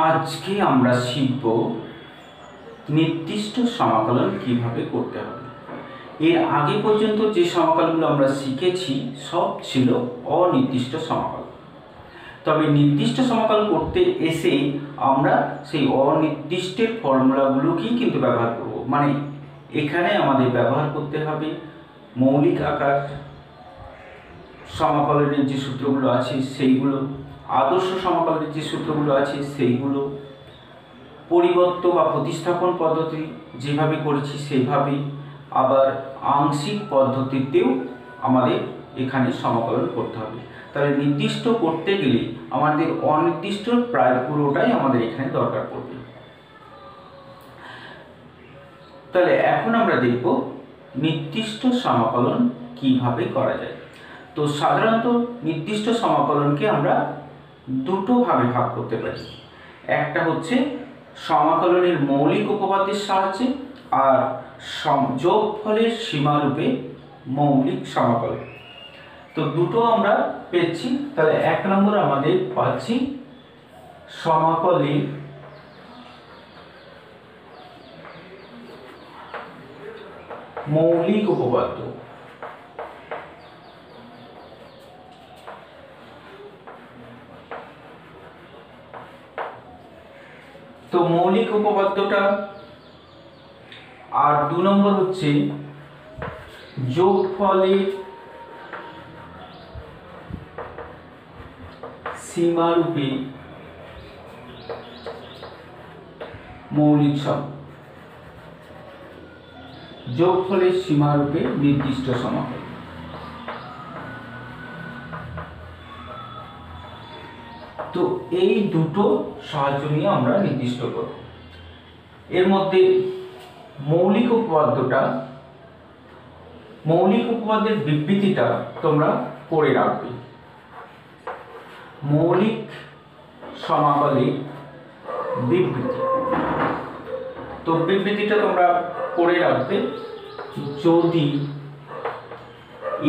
আজকে আমরা শিখব নির্দিষ্ট সমাকলন কিভাবে করতে হবে। এর আগে পর্যন্ত যে সমাকলনগুলো আমরা শিখেছি সব ছিল অনির্দিষ্ট সমাকলন। তবে নির্দিষ্ট সমাকলন করতে এসে আমরা সেই অনির্দিষ্টের ফর্মুলাগুলোকেই কিন্তু ব্যবহার করব। মানে এখানে আমাদের ব্যবহার করতে হবে মৌলিক আকার সমাকলনের যে সূত্রগুলো আছে সেইগুলো, আদর্শ সমাকলনের যে সূত্রগুলো আছে সেইগুলো, পরিবর্ত বা প্রতিস্থাপন পদ্ধতি যেভাবে করেছি সেইভাবে, আবার আংশিক পদ্ধতিতেও আমাদের এখানে সমাকলন করতে হবে। তাহলে নির্দিষ্ট করতে গেলে আমাদের অনির্দিষ্ট প্রায় পুরোটাই আমাদের এখানে দরকার পড়বে। তাহলে এখন আমরা দেখব নির্দিষ্ট সমাকলন কিভাবে করা যায়। তো সাধারণত নির্দিষ্ট সমাকলনকে আমরা দুটো ভাগে ভাগ করতে পারি। একটা হচ্ছে সমাকলনের মৌলিক উপপাদ্যের সাহায্যে, আর যোগফলের সীমারূপে মৌলিক সমাকলন। তো দুটো আমরা পেয়েছি। তাহলে এক নম্বর আমাদের পাচ্ছি সমাকলের মৌলিক উপপাদ্য। তো মৌলিক উপপাদ্যটা, আর দু নম্বর হচ্ছে যোগফলের সীমারূপে মৌলিক যোগফলের সীমারূপে নির্দিষ্ট সমাকলন। তো এই দুটো সাহায্য নিয়ে আমরা নির্দিষ্ট করব। এর মধ্যে মৌলিক উপপাদ্যের বিবৃতিটা তোমরা পড়ে রাখবে। মৌলিক সমাকলের বিবৃতি, তো বিবৃতিটা তোমরা পড়ে রাখবে। যদি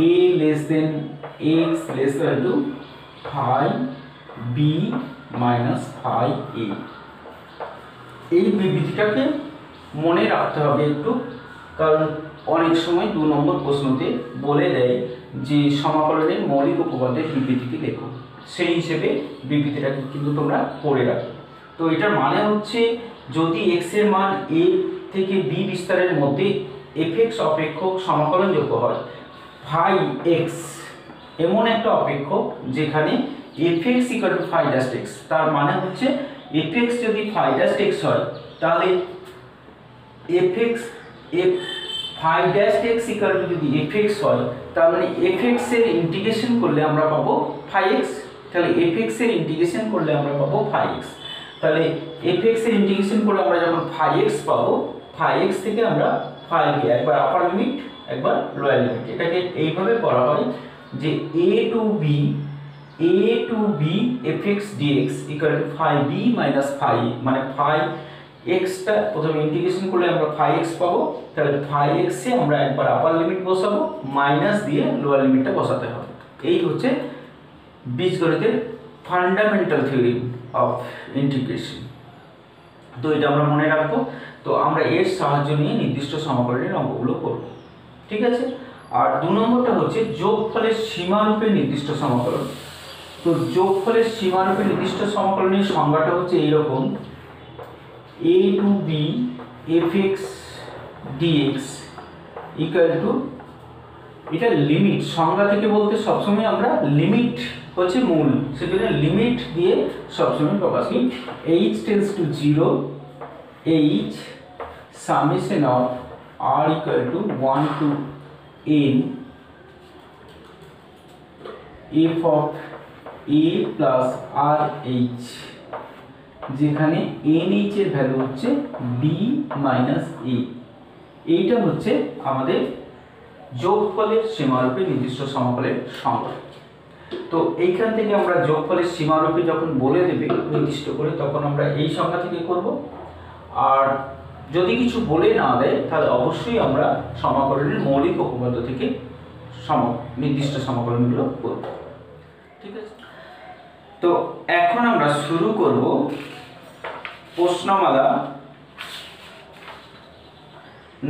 a less than x less than to phi b minus phi a, এই বিবৃতিটাকে মনে রাখতে হবে একটু, কারণ অনেক সময় 2 নম্বর প্রশ্নতে বলে দেয় যে সমাকলনের মৌলিক উপপাদ্যের বিবৃতিটি লেখো, সেই হিসেবে বিবৃতিটাকে কিন্তু তোমরা পড়ে রাখো। তো এটার মানে হচ্ছে যদি x এর মান a থেকে b বিস্তারের মধ্যে fx অপেক্ষক সমাকলনযোগ্য হয়, phi x এমন একটা অপেক্ষক যেখানে fx equal to phi dash x, তার মানে হচ্ছে fx যদি phi dash x হয় তাহলে phi dash x equal to যদি fx হয় তার মানে fx এর ইন্টিগ্রেশন করলে আমরা পাবো phi x। তাহলে fx এর ইন্টিগ্রেশন করলে আমরা পাবো phi x। তাহলে fx এর ইন্টিগ্রেশন করলে আমরা যখন phi x পাবো, phi x থেকে আমরা phi b, একবার আপার লিমিট একবার লোয়ার লিমিট, এটাকে এইভাবে করা হয় যে a to b fx dx equal to phi b minus phi, মানে phi x টা প্রথমে ইন্টিগ্রেশন করলে আমরা phi x পাবো। তাহলে phi x এ আমরা একবার আপার লিমিট বসাবো, মাইনাস দিয়ে লোয়ার লিমিটটা বসাতে হবে। এই হচ্ছে বীজগণিতের ফান্ডামেন্টাল থিওরি অফ ইন্টিগ্রেশন। তো এটা আমরা মনে রাখবো। তো আমরা এর সাহায্য নিয়ে নির্দিষ্ট সমাকলনের অঙ্কগুলো করব, ঠিক আছে। আর 2 নম্বরটা হচ্ছে যোগফলের সীমারূপে নির্দিষ্ট সমাকলন। তো যোগফলের সীমারূপে নির্দিষ্ট সমাকলনের সংজ্ঞাটা হচ্ছে এইরকম: a to b fx dx equal to, এটা লিমিট সংজ্ঞা থেকে বলতে সবসময় আমরা লিমিট হচ্ছে মূল, সেজন্য লিমিট দিয়ে সবসময় প্রকাশ করি। h tends to 0 h summation of r equal to 1 to n f of a plus r h, যেখানে nh এর ভ্যালু হচ্ছে b minus a। এইটা হচ্ছে আমাদের যোগফলের সীমারূপে নির্দিষ্ট সমাকলের সংজ্ঞা। তো এইখান থেকে আমরা যোগফলের সীমারূপে যখন বলে দেবে নির্দিষ্ট করে, তখন আমরা এই সংজ্ঞা থেকে করব। আর যদি কিছু বলে না দেয় তাহলে অবশ্যই আমরা সমাকলনের মৌলিক উপপাদ্য থেকে নির্দিষ্ট সমাকলনগুলো করব, ঠিক আছে। তো এখন আমরা শুরু করব প্রশ্নমালা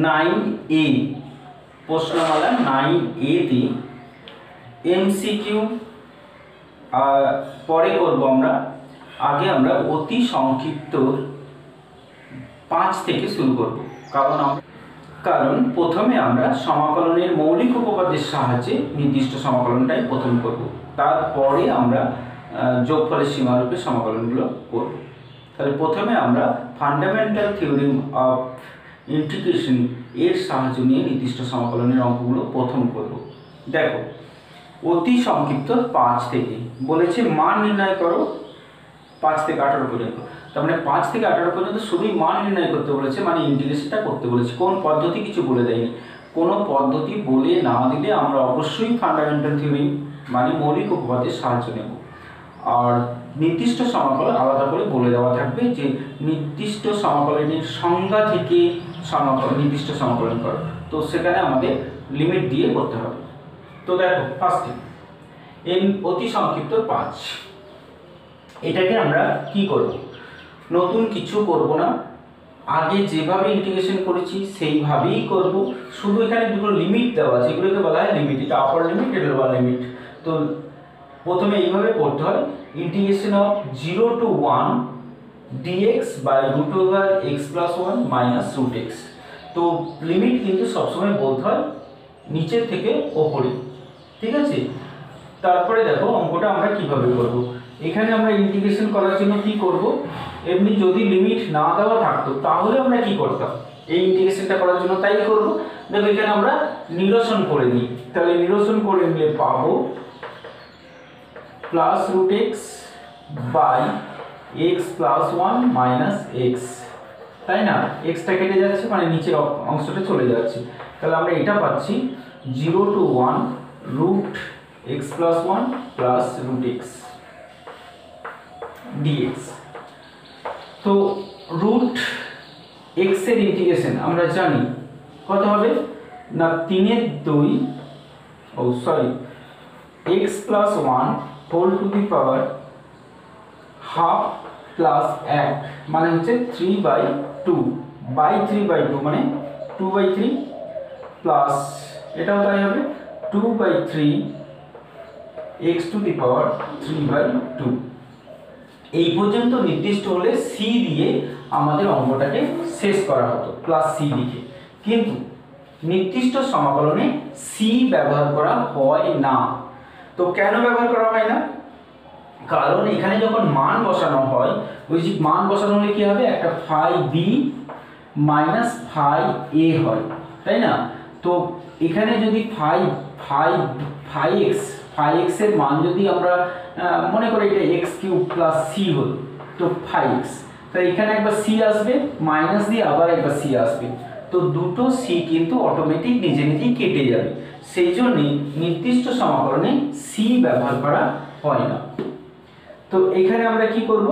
9A, প্রশ্নমালা 9A তে এমসিকিউ পরে করব আমরা। আগে আমরা অতি সংক্ষিপ্ত 5 থেকে শুরু করব, কারণ প্রথমে আমরা সমাকলনের মৌলিক উপপাদ্যের সাহায্যে নির্দিষ্ট সমাকলনটাই প্রথম করব, তারপরে আমরা যোগফলের সীমারূপে সমাকলনগুলো করব। তাহলে প্রথমে আমরা ফান্ডামেন্টাল থিওরেম অফ ইন্টিগ্রেশন এর সাহায্য নিয়ে নির্দিষ্ট সমাকলনের অঙ্কগুলো প্রথম করব। দেখো, অতি সংক্ষিপ্ত 5 থেকে বলেছে মান নির্ণয় করো 5 থেকে 18 পর্যন্ত। তার মানে 5 থেকে 18 পর্যন্ত শুধুই মান নির্ণয় করতে বলেছে, মানে ইন্টিগ্রেশনটা করতে বলেছে। কোন পদ্ধতি কিছু বলে দেয়নি। কোনো পদ্ধতি বলে না দিলে আমরা অবশ্যই ফান্ডামেন্টাল থিওরি মানে মৌলিক উপপাদ্যের সাহায্য নেব। আর নির্দিষ্ট সমাকলন আলাদা করে বলে দেওয়া থাকবে যে নির্দিষ্ট সমাকলনের সংজ্ঞা থেকে নির্দিষ্ট সমাকলন করো, তো সেখানে আমাদের লিমিট দিয়ে করতে হবে। তো দেখো, ফার্স্টে অতি সংক্ষিপ্ত 5, এটাকে আমরা কি করব, নতুন কিছু করব না, আগে যেভাবে ইন্টিগ্রেশন করেছি সেইভাবেই করব। শুধু এখানে দুটো লিমিট দেওয়া আছে, এগুলোকে বলা হয় লিমিট, এটা আপার লিমিট, এটা লোয়ার লিমিট। তো প্রথমে এইভাবে করতে হয়, integration of 0 to 1 dx by root over x plus 1 minus root x। তো লিমিট কিন্তু সবসময় বলতে হয় নিচের থেকে ওপরে, ঠিক আছে। তারপরে দেখো অঙ্কটা আমরা কিভাবে করব। এখানে আমরা ইন্টিগ্রেশন করার জন্য কি করব, এমনি যদি লিমিট না দেওয়া থাকতো তাহলে আমরা কি করতাম, এই ইন্টিগ্রেশনটা করার জন্য তাই করব। দেখো এখানে আমরা নিরসন করে নিই, তাহলে নিরসন করে নিলে পাবো plus root x by x plus 1 minus x, তাই না। এক্সটা কেটে যাচ্ছে, মানে নিচের অংশটা চলে যাচ্ছে। তাহলে আমরা এটা পাচ্ছি 0 to 1 root x plus 1 plus root x dx। তো রুট x এর ইন্টিগ্রেশন আমরা জানি কত হবে না 3 2 x plus 1 whole to the power half plus 1 মানে হচ্ছে 3/2 by 3/2 মানে 2/3 প্লাস এটাও তাই হবে 2/3 x to the power 3/2। এই পর্যন্ত নির্দিষ্ট হলে c দিয়ে আমাদের অঙ্কটাকে শেষ করা হতো, প্লাস c লিখে। কিন্তু নির্দিষ্ট সমাকলনে c ব্যবহার করা হয় না। তো কেন ব্যবহার করা হয় না, কারণ এখানে যখন মান বসানো হয়, ওই যে মান বসানো হলে কি হবে, একটা ফাই বি মাইনাস ফাই এ হয়, তাই না। তো এখানে যদি ফাই এক্স এর মান যদি আমরা মনে করি এটা এক্স কিউব প্লাস সি হল, তো ফাই এক্স, তাই এখানে একবার সি আসবে, মাইনাস দিয়ে আবার একবার সি আসবে, তো দুটো সি কিন্তু অটোমেটিক নিজে নিজেই কেটে যাবে। সেই জন্যে নির্দিষ্ট সমাকলনে সি ব্যবহার করা হয় না। তো এখানে আমরা কি করব,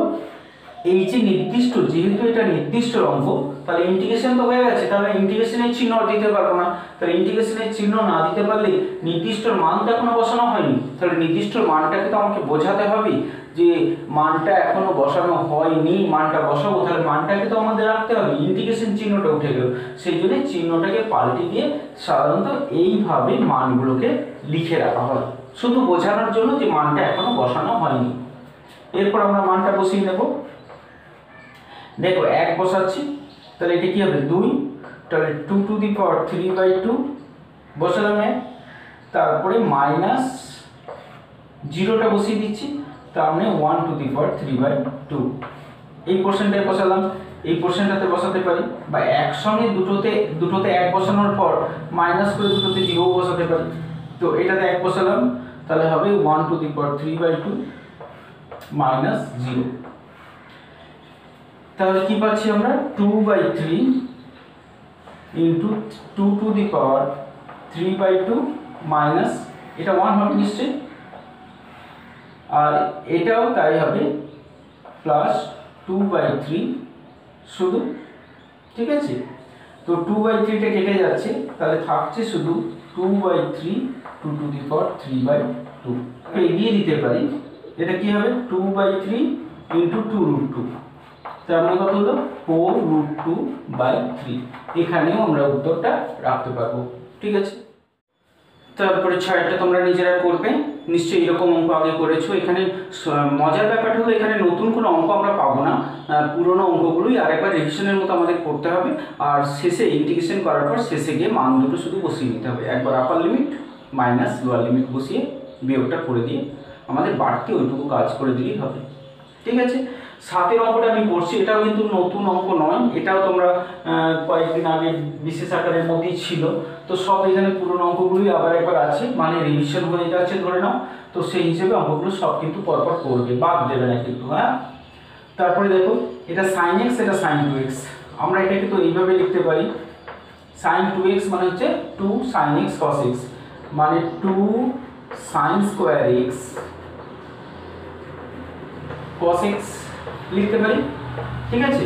এই যে নির্দিষ্ট, যেহেতু এটা নির্দিষ্ট অঙ্ক, তাহলে ইন্টিগ্রেশন তো হয়ে গেছে, তাহলে ইন্টিগ্রেশনের চিহ্ন দিতে পারবো না। তাহলে ইন্টিগ্রেশনের চিহ্ন না দিতে পারলে নির্দিষ্ট মান তো এখনো বসানো হয়নি, তাহলে নির্দিষ্ট মানটাকে তো আমাকে বোঝাতে হবে যে মানটা এখনো বসানো হয়নি, মানটা বসাবো, তাহলে মানটাকে তো আমাদের রাখতে হবে। ইন্টিগ্রেশন চিহ্নটা উঠে গেল, সেই জন্য চিহ্নটাকে পাল্টে দিয়ে সাধারণত এইভাবে মানগুলোকে লিখে রাখা হয়, শুধু বোঝানোর জন্য যে মানটা এখনো বসানো হয়নি। এরপর আমরা মানটা বসিয়ে নেব। দেখো 1 বসাচ্ছি, তাহলে এটা কি হবে 2, তাহলে 2 to the power 3/2 বসালাম 1, তারপরে মাইনাস 0টা বসিয়ে দিচ্ছি, তার মানে 1 to the power 3/2। এই পোর্শনটায় বসালাম, এই পোর্শনটাতে বসাতে পারি, বা একসঙ্গে দুটোতে 1 বসানোর পর মাইনাস করে দুটোতে 0 বসাতে পারি। তো এটাতে 1 বসালাম, তাহলে হবে 1 to the power 3/2 মাইনাস 0। তাহলে কি পাচ্ছি আমরা 2/3 into 2 to the power 3/2 minus, এটা 1 হবে নিশ্চয়ই, আর এটাও তাই হবে, প্লাস 2/3 শুধু, ঠিক আছে। তো 2/3টা কেটে যাচ্ছে, তাহলে থাকছে শুধু 2/3 2 to the power 3/2। এগিয়ে দিতে পারি, এটা কি হবে 2/3 ইন্টু 2√2, তার মানে কত হলো 4√2/3। এখানেও আমরা উত্তরটা রাখতে পারবো। ঠিক আছে, তারপরে 6টা তোমরা নিজেরা করবে, নিশ্চয়ই এরকম অঙ্ক আগে করেছো। এখানে মজার ব্যাপারটা হলো এখানে নতুন কোনো অঙ্ক আমরা পাবো না, পুরোনো অঙ্কগুলোই আরেকবার রিভিশনের মতো আমাদের করতে হবে। আর শেষে ইন্টিগ্রেশন করার পর শেষে গিয়ে মান দুটো শুধু বসিয়ে নিতে হবে, একবার আপার লিমিট মাইনাস লোয়ার লিমিট বসিয়ে বিয়োগটা করে দিয়ে আমাদের বাড়তি ওইটুকু কাজ করে দিলেই হবে। ঠিক আছে, 7এর অঙ্কটা আমি করছি, এটাও কিন্তু নতুন অঙ্ক নয়, এটাও তোমরা কয়েকদিন আগে বিশেষ আকারের মধ্যেই ছিল। তো সব এখানে পুরোনো অঙ্কগুলোই আবার একবার আছে, মানে রিভিশন হয়ে যাচ্ছে ধরে নাও। তো সেই হিসেবে অঙ্কগুলো সব কিন্তু পরপর করবে, বাদ দেবে না কিন্তু। হ্যাঁ, তারপরে দেখো এটা sin x, এটা sin 2x। আমরা এটাকে তো এইভাবে লিখতে পারি, sin 2x মানে হচ্ছে 2 sin x cos x, মানে 2 sin square x cos x লিখতে পারি। ঠিক আছে,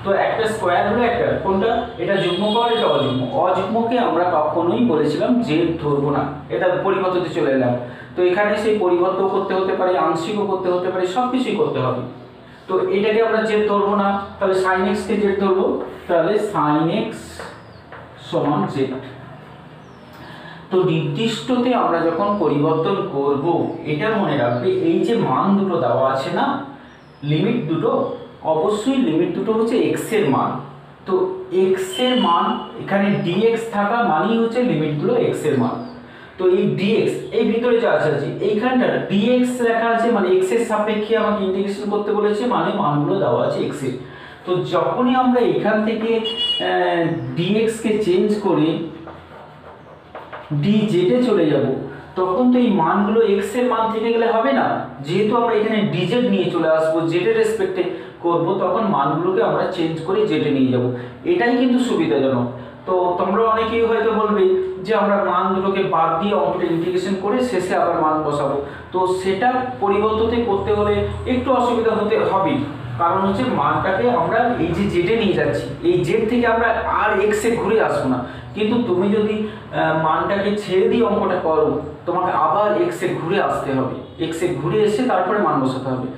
তো একটা স্কয়ার হলো একটা, কোনটা এটা যুগ্মকর, এটা অযুগ্ম। অযুগ্মকে আমরা কখনোই বলেছিলাম যে ধরবো না, এটা পরিবর্ততে চলে এলাম। তো এখানে সেই পরিবর্তন করতে হতে পারে, আংশিকও করতে হতে পারে, সব কিছুই করতে হবে। তো এটাকে আমরা জেড ধরবো না, তাহলে sin x কে জেড ধরবো, তাহলে sin x সমান জেড। তো নির্দিষ্টতে আমরা যখন পরিবর্তন করব, এটা মনে রাখবে এই যে মান দুটো দেওয়া আছে না, লিমিট দুটো, অবশ্যই লিমিট দুটো হচ্ছে x এর মান। তো x এর মান এখানে dx থাকা মানেই হচ্ছে লিমিটগুলো x এর মান। তো এই dx এই ভিতরে যা আছে এইখানটা dx লেখা আছে, মানে x এর সাপেক্ষে আমাকে ইন্টিগ্রেশন করতে বলেছে, মানে মানগুলো দেওয়া আছে x এর। তো যখনই আমরা এখান থেকে dx কে চেঞ্জ করে dz এ চলে যাব, তখন তো এই মানগুলো x এর মান থেকে গেলে হবে না, যেহেতু আমরা এখানে dz নিয়ে চলে আসবো, z এর রেসপেক্টে করব, তখন মানগুলোকে আমরা চেঞ্জ করে z এ নিয়ে যাব। এটাই কিন্তু সুবিধাজনক। তো তোমরা অনেকেই হয়তো বলবে যে আমরা মান দুটোকে বাদ দিয়ে অঙ্কটা ইন্টিগ্রেশন করে শেষে আবার মান বসাবো, তো সেটা পরিবর্ততে করতে হলে একটু অসুবিধা হতে হবে। কারণ হচ্ছে মানটাকে আমরা এই যে জেডে নিয়ে যাচ্ছি, এই জেড থেকে আমরা আর এক্সে ঘুরে আসবো না। কিন্তু তুমি যদি মানটাকে ছেড়ে দিয়ে অঙ্কটা করো, তোমাকে আবার এক্সে ঘুরে আসতে হবে, এক্সে ঘুরে এসে তারপরে মান বসাতে হবে।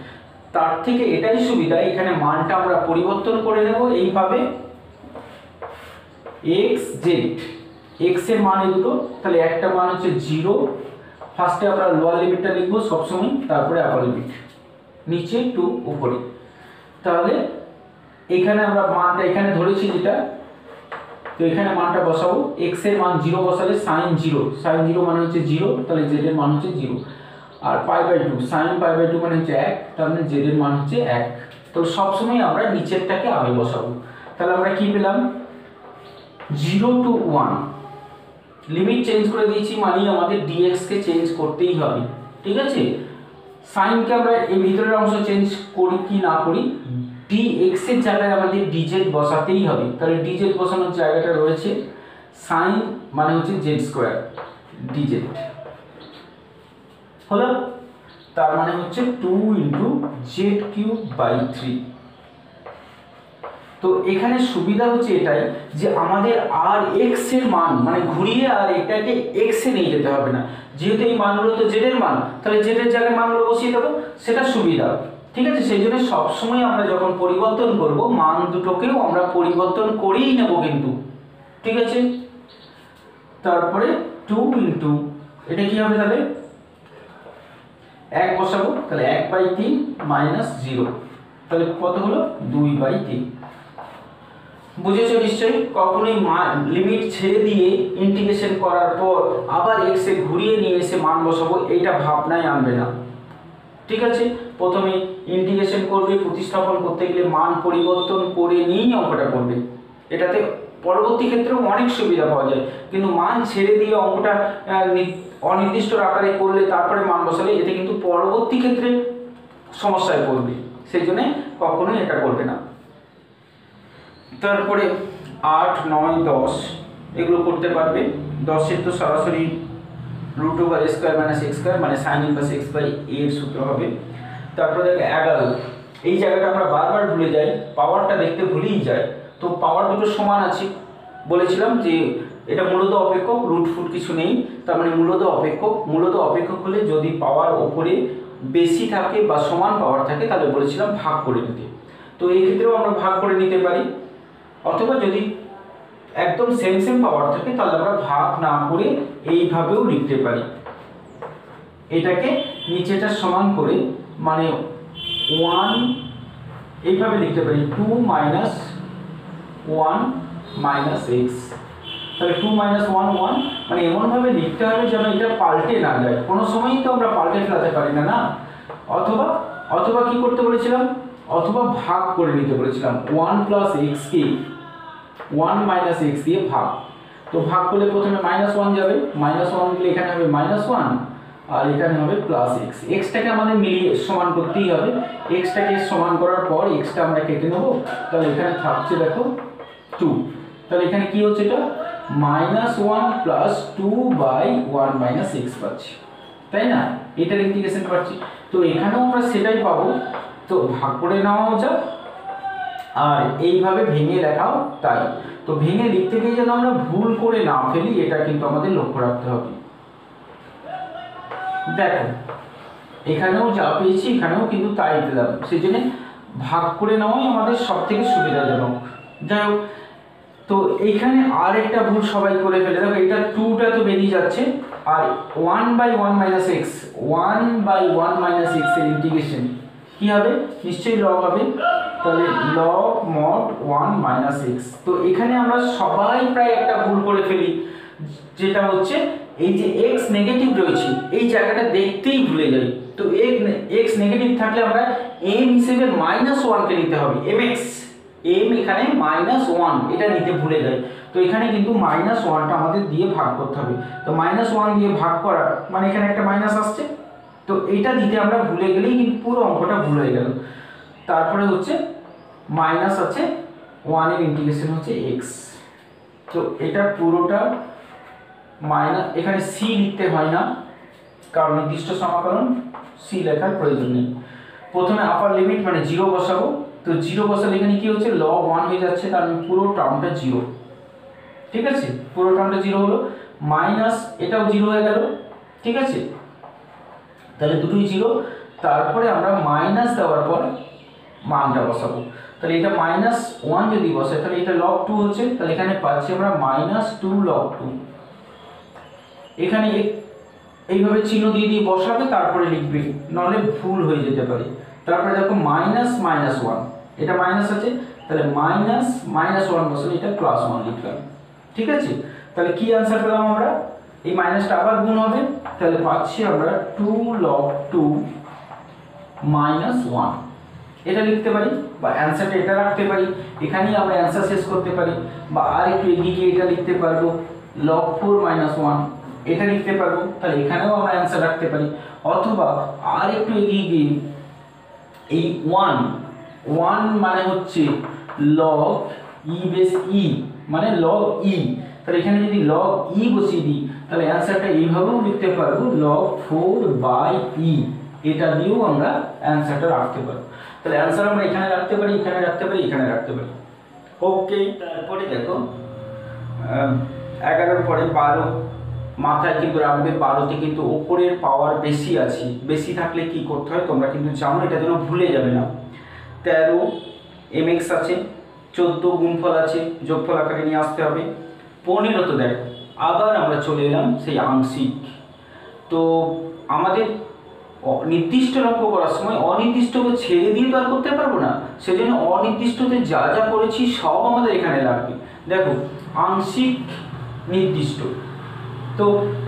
তার থেকে এটাই সুবিধা, এখানে মানটা আমরা পরিবর্তন করে নেব এইভাবে, এক্স জেড, এক্স এর মান এই দুটো, তাহলে একটা মান হচ্ছে 0, ফার্স্টে আমরা লোয়ার লিমিটটা লিখবো সবসময়, তারপরে আপার লিমিট, নিচে 2 উপরে। তাহলে এখানে আমরা মানটা এখানে ধরেছি যেটা, তো এখানে মানটা বসাবো, x এর মান 0 বসালে sin 0 মানে হচ্ছে 0, তাহলে z এর মান হচ্ছে 0। আর π/2 sin π/2 মানে হচ্ছে 1, তার মানে z এর মান হচ্ছে 1। তো সবসময় আমরা নিচেরটাকে আগে বসাবো। তাহলে আমরা কি পেলাম, 0 to 1 লিমিট চেঞ্জ করে দিয়েছি, মানে আমাদের dx কে চেঞ্জ করতেই হবে। ঠিক আছে, sin কে আমরা এই ভিতরের অংশ চেঞ্জ করি কি না করি, dx এর জায়গায় আমাদের dz বসাতেই হবে। তাহলে dz বসানোর জায়গাটা রয়েছে, sin মানে হচ্ছে z² dz হলো, তার মানে হচ্ছে 2 × z³/3। তো এখানে সুবিধা হচ্ছে এটাই যে আমাদের আর x এর মান মানে ঘুরিয়ে আর এটাকে x এ নিয়ে যেতে হবে না, যেহেতু এই মানগুলো তো z এর মান, তাহলে z এর জায়গায় মানগুলো বসিয়ে দেবো, সেটা সুবিধা। ঠিক আছে, সেই জন্য সবসময় আমরা যখন পরিবর্তন করব, মান দুটোকেও আমরা পরিবর্তন করেই নেব কিন্তু। ঠিক আছে, তারপরে 2 × এটা কি হবে, তাহলে 1 বসাবো, তাহলে 1/3 - 0, তাহলে কত হলো 2/3। বুঝেছো নিশ্চয়ই, কখনোই লিমিট ছেড়ে দিয়ে ইন্টিগ্রেশন করার পর আবার x এ ঘুরিয়ে নিয়ে এসে মান বসাবো, এইটা ভাবনায় আনবে না। ঠিক আছে, প্রথমে ইন্টিগ্রেশন করবে, প্রতিস্থাপন করতে গেলে মান পরিবর্তন করে নিয়েই অঙ্কটা করবে, এটাতে পরবর্তী ক্ষেত্রেও অনেক সুবিধা পাওয়া যায়। কিন্তু মান ছেড়ে দিয়ে অঙ্কটা অনির্দিষ্ট আকারে করলে তারপরে মান বসালে এতে কিন্তু পরবর্তী ক্ষেত্রে সমস্যায় পড়বে, সেই জন্য কখনোই এটা করবে না। তারপরে 8, 9, 10 এগুলো করতে পারবে। 10 তো সরাসরি √2² - x² মানে sin inverse x/a এর সূত্র হবে। তারপরে দেখো 11, এই জায়গাটা আমরা বারবার ভুলে যাই, পাওয়ারটা দেখতে ভুলেই যাই। তো পাওয়ার দুটো সমান আছে বলেছিলাম যে এটা মূলত অপেক্ষক, রুট ফুট কিছু নেই, তার মানে মূলত অপেক্ষক। মূলত অপেক্ষক হলে যদি পাওয়ার ওপরে বেশি থাকে বা সমান পাওয়ার থাকে, তাহলে বলেছিলাম ভাগ করে নিতে। তো এই ক্ষেত্রেও আমরা ভাগ করে নিতে পারি, অথবা যদি একদম সেম সেম পাওয়ার থাকে তাহলে আমরা ভাগ না করে এইভাবেও লিখতে পারি। এটাকে নিচেটা সমান করে মানে 1 এইভাবে লিখতে পারি 2 মাইনাস 1 মাইনাস এক্স। তাহলে 2 মাইনাস 1 1 মানে এমনভাবে লিখতে হবে যেন এটা পাল্টে না যায়, কোনো সময়ই তো আমরা পাল্টে ফেলাতে পারি না না। অথবা অথবা কি করতে বলেছিলাম, অথবা ভাগ করে নিতে বলেছিলাম 1 প্লাস এক্স কে 1 মাইনাস এক্স দিয়ে ভাগ। তো ভাগ করলে প্রথমে -1 যাবে, -1 দিলে এখানে হবে -1 আর এখানে হবে প্লাস এক্স। এক্সটাকে আমাদের মিলিয়ে সমান করতেই হবে, এক্সটাকে সমান করার পর এক্সটা আমরা কেটে নেব। তাহলে এখানে থাকছে দেখো 2, তাহলে এখানে কি হচ্ছে, এটা -1 প্লাস 2/1 মাইনাস এক্স পাচ্ছি, তাই না? এটার ইন্টিগ্রেশন পাচ্ছি। তো এখানেও আমরা সেটাই পাবো। তো ভাগ করে নেওয়াও যাক আর এইভাবে ভেঙে লেখাও তাই। তো ভেঙে লিখতে গিয়ে যেন আমরা ভুল করে না ফেলি, এটা কিন্তু আমাদের লক্ষ্য রাখতে হবে। দেখো এখানেও যা পেয়েছি এখানেও কিন্তু তাই পেলাম, সেই জন্য ভাগ করে নেওয়াই আমাদের সব থেকে সুবিধাজনক। যাই হোক, তো এইখানে আর একটা ভুল সবাই করে ফেলে, দেখো এটা 2টা তো বেরিয়ে যাচ্ছে, আর 1/1 মাইনাস এক্স 1/1 মাইনাস এক্স এর ইন্টিগ্রেশন কি হবে, নিশ্চয়ই লগ হবে। তাহলে লগ মড 1 মাইনাস এক্স। তো এখানে আমরা সবাই প্রায় একটা ভুল করে ফেলি, যেটা হচ্ছে এই যে x নেগেটিভ রয়েছে এই জায়গাটা দেখতেই ভুলে যাই। তো x নেগেটিভ থাকলে আমরা m হিসেবে -1 কে নিতে হবে, mx m এখানে -1 এটা নিতে ভুলে যাই। তো এখানে কিন্তু -1টা আমাদের দিয়ে ভাগ করতে হবে। তো -1 দিয়ে ভাগ করা মানে এখানে একটা মাইনাস আসছে, তো এটা দিতে আমরা ভুলে গেলেই কিন্তু পুরো অঙ্কটা ভুল হয়ে গেল। তারপরে হচ্ছে মাইনাস আছে 1 এর ইন্টিগ্রেশন হচ্ছে x। তো এটা পুরোটা মাইনাস, এখানে c লিখতে হয় না কারণ নির্দিষ্ট সমাকলন c লেখার প্রয়োজন নেই। প্রথমে আপার লিমিট মানে 0 বসাবো। তো 0 বসালে এখানে কি হচ্ছে, log 1 হয়ে যাচ্ছে, তার মানে পুরো টার্মটা 0। ঠিক আছে, পুরো টার্মটা 0 হলো, মাইনাস এটাও 0 হয়ে গেল। ঠিক আছে, তাহলে দুটোই 0। তারপরে আমরা মাইনাস দেওয়ার পর মানটা বসাবো। তাহলে এটা -1 যদি বসে তাহলে এটা log 2 হচ্ছে, তাহলে এখানে পাচ্ছি আমরা -2 log 2। এখানে এইভাবে চিহ্ন দিয়ে দিয়ে বসাবে, তারপরে লিখবে, নাহলে ভুল হয়ে যেতে পারে। তারপরে দেখো -1 এটা মাইনাস আছে, তাহলে -1 বসালে এটা +1 লিখলাম। ঠিক আছে, তাহলে কি आंसर পেলাম আমরা, এই মাইনাসটা আবার গুণ হবে, তাহলে পাচ্ছি আমরা 2 log 2 -1 এটা লিখতে পারি, বা অ্যানসারটা এটা রাখতে পারি, এখানেই আমরা অ্যানসার শেষ করতে পারি। বা আর একটু এগিয়ে গিয়ে এটা লিখতে পারবো log 4 -1 এটা লিখতে পারবো, তাহলে এখানেও আমরা অ্যানসার রাখতে পারি। অথবা আর একটু এগিয়ে গিয়ে এই 1 মানে হচ্ছে log e বেস e মানে log e, তাহলে এখানে যদি log e বসিয়ে দিই তাহলে অ্যানসারটা এইভাবেও লিখতে পারবো log 4/e, এটা দিয়েও আমরা অ্যানসারটা রাখতে পারবো। তাহলে অ্যানসার আমরা এখানে রাখতে পারি, এখানে রাখতে পারি, এখানে রাখতে পারি। ওকে, তারপরে দেখো 11 পরে 12 মাথায় কিন্তু রাখবে, 12তে কিন্তু ওপরের পাওয়ার বেশি আছে, বেশি থাকলে কি করতে হয় তোমরা কিন্তু জানো, এটা যেন ভুলে যাবে না। 13 mx আছে, 14 গুণফল আছে, যোগফল আকারে নিয়ে আসতে হবে। 15 তো দেখ আবার আমরা চলে এলাম সেই আংশিক। তো আমাদের নির্দিষ্ট লক্ষ্য করার সময় অনির্দিষ্টকে ছেড়ে দিয়ে তো আর করতে পারবো না, সেজন্য অনির্দিষ্টতে যা যা করেছি সব আমাদের এখানে লাগবে। দেখো আংশিক নির্দিষ্ট, তো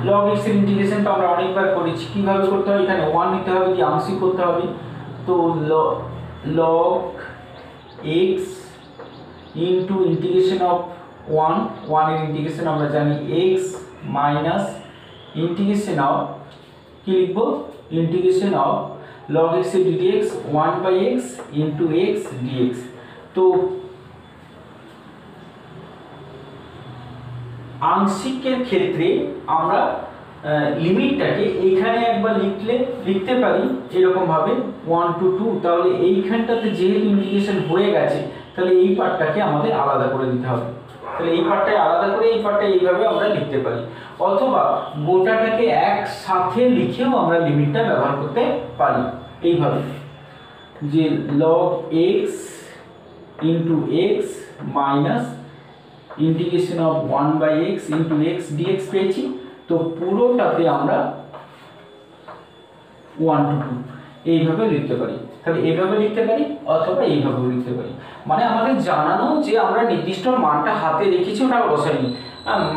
log x এর ইন্টিগ্রেশন তো আমরা অনেকবার করেছি, কিভাবে করতে হয়, এখানে 1 নিতে হবে দিয়ে আংশিক করতে হবে। তো log x into integration of 1 এর ইন্টিগ্রেশন আমরা জানি x মাইনাস ইন্টিগ্রেশন অফ কি লিখবো, ইন্টিগ্রেশন অফ log x এর dx 1/x into x dx। তো আংশিকের ক্ষেত্রে আমরা লিমিটটাকে এইখানে একবার লিখতে পারি এরকম ভাবে 1 to 2, তাহলে এইখানটাতে যেহেতু ইন্টিগ্রেশন হয়ে গেছে তাহলে এই পার্টটাকে আমাদের আলাদা করে দিতে হবে। তাহলে এই পার্টটাই আলাদা করে এই পার্টটা এইভাবে আমরা লিখতে পারি, অথবা গোটাটাকে একসাথে লিখেও আমরা লিমিটটা ব্যবহার করতে পারি এইভাবে, যে log x into x minus integration of 1/x into x dx পেয়েছি। তো পুরোটাতে আমরা 1 to 2 এইভাবে লিখতে পারি। তাহলে এইভাবে লিখতে পারি অথবা এইভাবেও লিখতে পারি। মানে আমাদের জানানো যে আমরা নির্দিষ্ট মানটা হাতে রেখেছি, ওটা বসাইনি,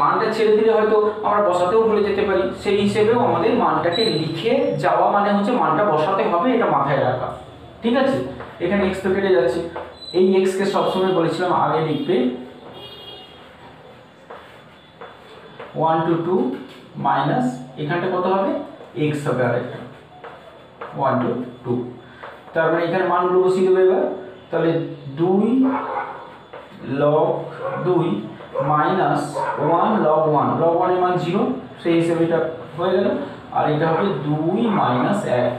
মানটা ছেড়ে দিলে হয়তো আমরা বসাতেও ভুলে যেতে পারি। সেই হিসেবেও আমাদের মানটাকে লিখে যাওয়া মানে হচ্ছে মানটা বসাতে হবে, এটা মাথায় রাখা। ঠিক আছে, এখানে এক্স তো কেটে যাচ্ছে, এই এক্স কে সবসময় বলেছিলাম আগে লিখবে 1 to 2 মাইনাস এখানটা কত হবে এক্স হবে আরেকটা 1 to 2। তার মানে এখানে মানগুলো বসিয়ে দেবো এবার। তাহলে 2 log 2 মাইনাস 1 log 1, log 1 এর মান 0, সেই হিসেবে এটা হয়ে গেল। আর এটা হবে 2 মাইনাস 1।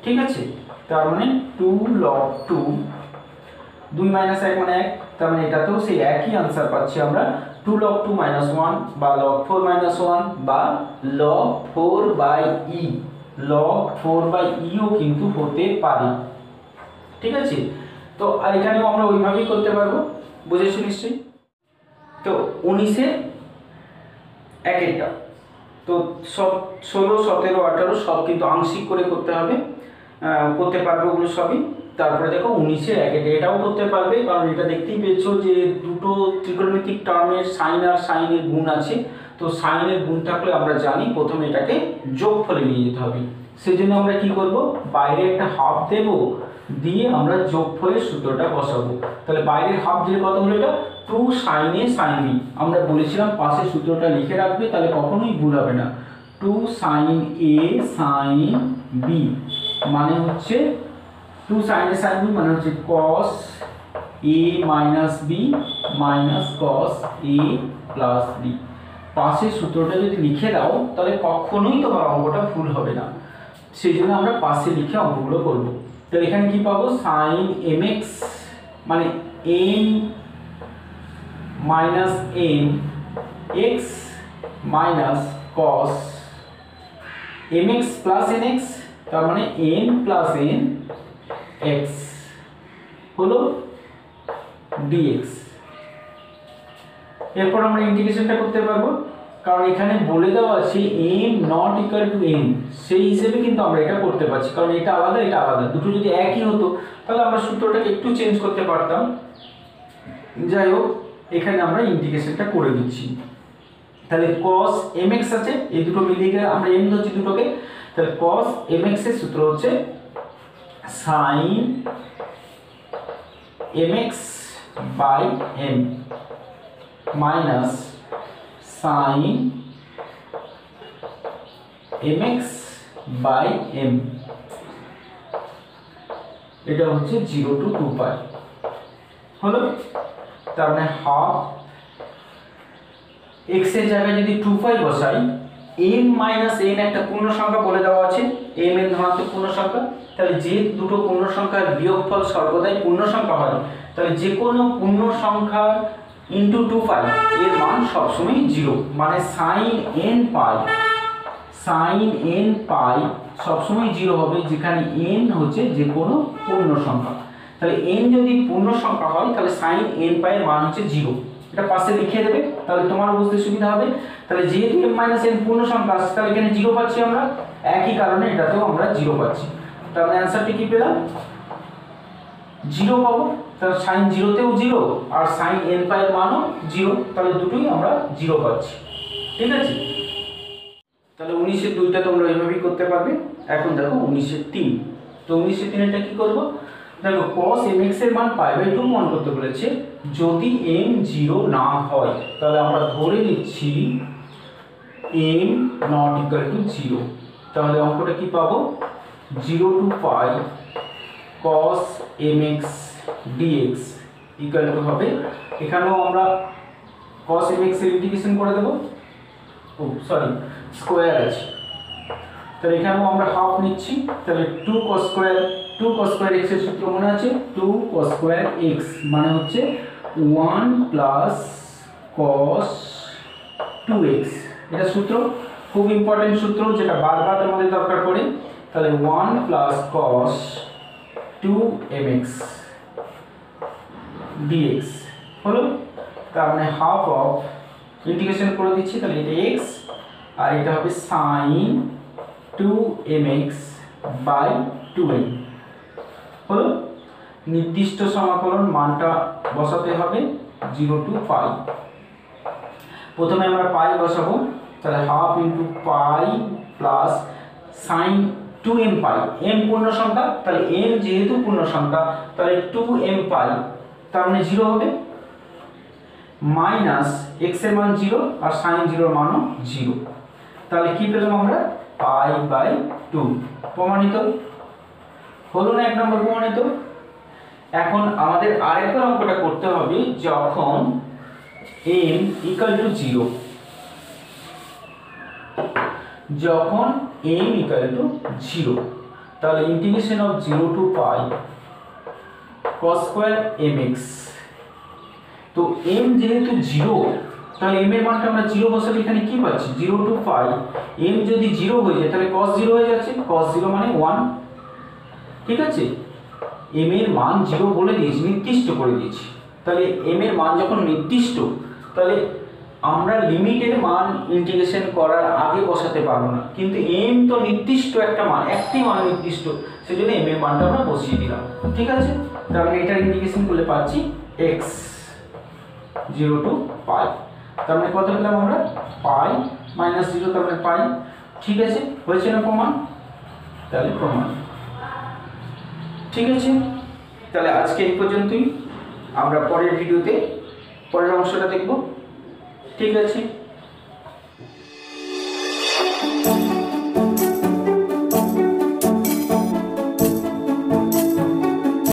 ঠিক আছে, তার মানে 2 log 2, 2 মাইনাস 1 মানে 1, তার মানে এটাতেও সেই একই আনসার পাচ্ছি আমরা 2 log 2 মাইনাস 1 বা log 4 মাইনাস 1 বা log 4/e, log 4/e ও কিন্তু হতে পারে। ঠিক আছে, তো আর এখানেও আমরা ওইভাবেই করতে পারবো, বুঝেছো নিশ্চয়ই। তো 19-এ এক একটা, তো সব 16, 17, 18 সব কিন্তু আংশিক করে করতে হবে, করতে পারবে ওগুলো সবই। তারপরে দেখো 19-এর এক একটা, এটাও করতে পারবে, কারণ এটা দেখতেই পেয়েছো যে দুটো ত্রিকোণমিতিক টার্মের সাইন আর সাইনের গুণ আছে। তো সাইনের গুণ থাকলে আমরা জানি প্রথমে এটাকে যোগফলে নিয়ে যেতে হবে। সেজন্য আমরা কি করব, বাইরে একটা হাফ দেব, দিয়ে আমরা যোগফলের সূত্রটা বসাবো। তাহলে বাইরের হাফ দিলে কত হলো, এটা 2 sin a sin b। আমরা বলেছিলাম পাশে সূত্রটা লিখে রাখবে, তাহলে কখনোই ভুল হবে না। 2 sin a sin b মানে হচ্ছে 2 sin a sin b মানে হচ্ছে cos a minus b minus cos a plus b। পাশে সূত্রটা যদি লিখে দাও তাহলে কখনোই তোমার অঙ্কটা ভুল হবে না। সেই জন্য আমরা পাশে লিখে অঙ্কগুলো করব। তাহলে এখানে কি পাবো, sin mx মানে m minus m x minus cos mx plus nx, তার মানে m plus n x হলো dx। এরপর আমরা ইন্টিগ্রেশনটা করতে পারবো, কারণ এখানে বলে দেওয়া আছে m not equal to n, সেই হিসেবে কিন্তু আমরা এটা করতে পারছি। কারণ এটা আলাদা এটা আলাদা, দুটো যদি একই হতো তাহলে আমরা সূত্রটাকে একটু চেঞ্জ করতে পারতাম। যাই হোক, এখানে আমরা ইন্টিগ্রেশনটা করে দিচ্ছি। তাহলে cos mx আছে, এই দুটো মিলিয়ে গেলে আমরা m ধরছি দুটোকে। তাহলে cos mx এর সূত্র হচ্ছে sin mx by m minus sin mx by m, এটা হচ্ছে 0 to 2 পাই হলো। তার মানে হাফ x এর জায়গায় যদি 2 পাই বসাই, m মাইনাস n একটা পূর্ণ সংখ্যা বলে দেওয়া আছে, m n ধনাত্মক পূর্ণ সংখ্যা। তাহলে যে দুটো পূর্ণ সংখ্যার বিয়োগফল সর্বদাই পূর্ণ সংখ্যা হয়, তাহলে যে কোনো পূর্ণ সংখ্যা ইন্টু 2 পাই এর মান সবসময় 0, মানে sin n পাই সবসময় 0 হবে, যেখানে n হচ্ছে যে কোনো পূর্ণ সংখ্যা। তাহলে n যদি পূর্ণ সংখ্যা হয় তাহলে sin n পাই এর মান হচ্ছে 0, এটা পাশে লিখে দেবে তাহলে তোমার বুঝতে সুবিধা হবে। তাহলে যেহেতু m - n পূর্ণ সংখ্যা আছে, তাহলে এখানে 0 পাচ্ছি আমরা, একই কারণে এটাতেও আমরা 0 পাচ্ছি। তাহলে অ্যানসারটি কি পেলাম, 0 পাবো। তাহলে sin 0 তেও 0 আর sin n পাই এর মানও 0, তাহলে দুটোই আমরা 0 পাচ্ছি। ঠিক আছে, তাহলে 19-এর 2টা তোমরা এইভাবেই করতে পারবে। এখন দেখো 19-এর 3। তো 19-এর 3-এটা কি করব, দেখো cos mx এর মান π/2 মান করতে বলেছে। যদি m 0 না হয় তাহলে আমরা ধরে নিচ্ছি m not equal to 0। তাহলে অঙ্কটা কি পাবো, 0 to π cos mx dx equal to হবে, এখানেও আমরা cos mx এর ইন্টিগ্রেশন করে দেব, ও সরি স্কয়ার আছে, তাহলে এখানেও আমরা হাফ নিচ্ছি। তাহলে 2 cos square x এর সূত্র মনে আছে, 2 cos square x মানে হচ্ছে 1 plus cos 2x, এটা সূত্র খুব ইম্পর্টেন্ট সূত্র, যেটা বারবার আমাদের দরকার পড়ে। তাহলে 1 plus cos 2mx dx হলো, তার মানে হাফ অফ ইন্টিগ্রেশন করে দিচ্ছি, তাহলে এটা x আর এটা হবে sin 2mx বাই 2m হলো। নির্দিষ্ট সমাকলন মানটা বসাতে হবে 0 টু পাই। প্রথমে আমরা পাই বসাবো, তাহলে হাফ ইন্টু পাই প্লাস সাইন 2m পাই, m পূর্ণ সংখ্যা, তাহলে m যেহেতু পূর্ণ সংখ্যা তাহলে 2m পাই, তার মানে 0 হবে, মাইনাস x এর মান 0 আর সাইন 0 এর মানও 0, তাহলে কি পেলাম আমরা পাই বাই 2। প্রমাণিত হলো না এক নম্বর প্রমাণিত। এখন আমাদের আরেকবার অঙ্কটা করতে হবে যখন m ইকুয়াল টু 0, যখন m ইকুয়াল টু 0, তাহলে integration of 0 to pi cos square mx। তো m যেহেতু 0, তাহলে m এর মানটা আমরা 0 বসালে এখানে কি পাচ্ছি 0 টু পাই, m যদি 0 হয়ে যায় তাহলে cos 0 হয়ে যাচ্ছে, cos 0 মানে 1, ঠিক আছে। m এর মান 0 বলে দিয়েছি, নির্দিষ্ট করে দিয়েছি, তাহলে m এর মান যখন নির্দিষ্ট তাহলে আমরা লিমিটের মান ইন্টিগ্রেশন করার আগে বসাতে পারবো না, কিন্তু m তো নির্দিষ্ট একটা মান, একটি মান নির্দিষ্ট, সেজন্য m এর মানটা আমরা বসিয়ে দিলাম, ঠিক আছে। তাহলে এটার ইন্টিগ্রেশন করলে পাচ্ছি x 0 টু পাই, তার মানে কত পেলাম আমরা পাই মাইনাস 0, তার মানে পাই, ঠিক আছে। হয়েছে না প্রমাণ? তাহলে প্রমাণ, ঠিক আছে। তাহলে আজকে এই পর্যন্তই, আমরা পরের ভিডিওতে পরের অংশটা দেখব, ঠিক আছে।